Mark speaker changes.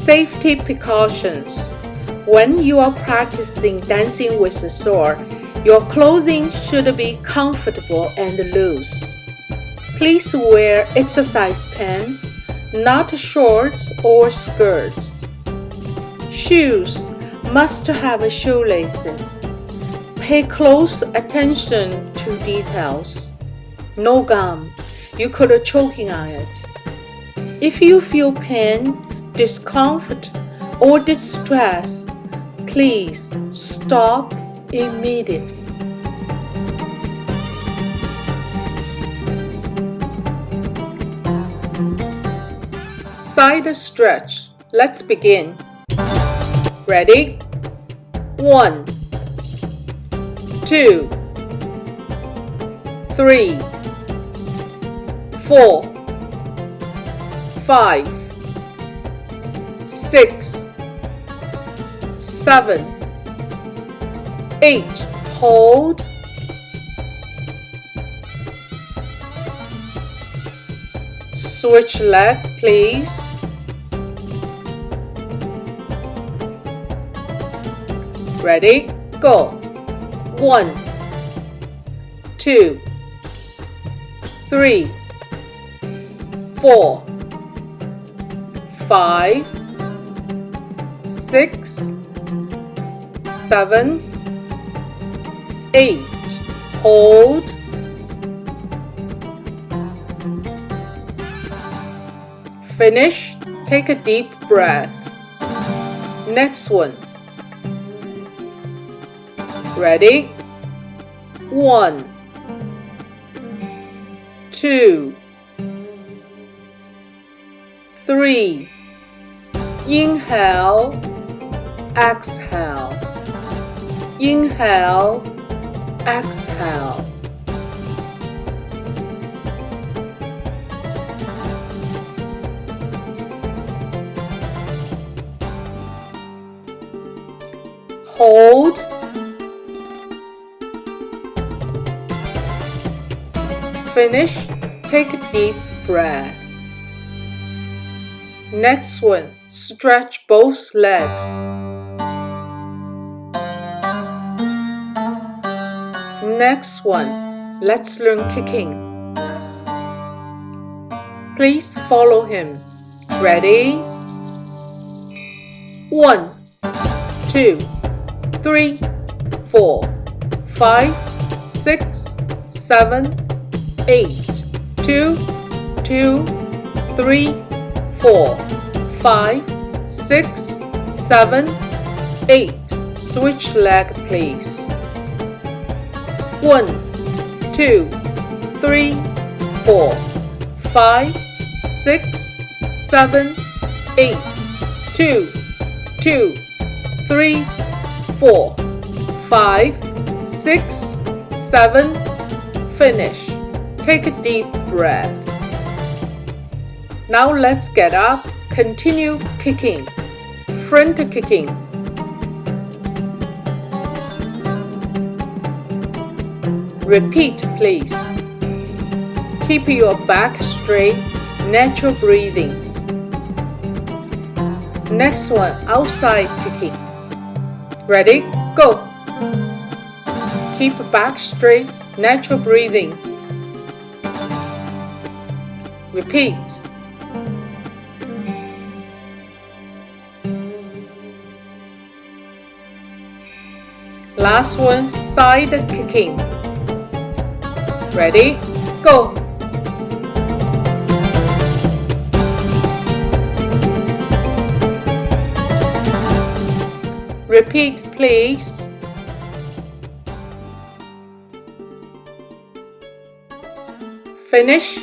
Speaker 1: Safety precautions. When you are practicing dancing with a sword, your clothing should be comfortable and loose. Please wear exercise pants, not shorts or skirts. Shoes must have shoelaces. Pay close attention to details. No gum. You could be choking on it. If you feel pain, discomfort, or distress, please stop immediately. Side stretch. Let's begin. Ready? 1, 2, 3, 4, 5, 6, 7, 8. Hold. Switch leg, please. Ready? Go. 1, 2, 3, 4, 5, 6, 7, 8. Hold. Finish. Take a deep breath. Next one. Ready? 1, 2, 3. Inhale, exhale. Inhale, exhale. Hold. Finish. Take a deep breath. Next one, stretch both legs. Next one, let's learn kicking. Please follow him. Ready? 1, 2, 3, 4, 5, 6, 7, 8. 2, 2, 3, 4, 5, 6, 7, 8. Switch leg, please. 1, 2, 3, 4, 5, 6, 7, 8. 2, 2, 3, 4, 5, 6, 7. Finish. Take a deep breath. Now let's get up. Continue kicking. Front kicking. Repeat, please. Keep your back straight. Natural breathing. Next one, outside kicking. Ready? Go. Keep back straight. Natural breathing. Repeat. Last one, side kicking. Ready? Go. Repeat, please. Finish.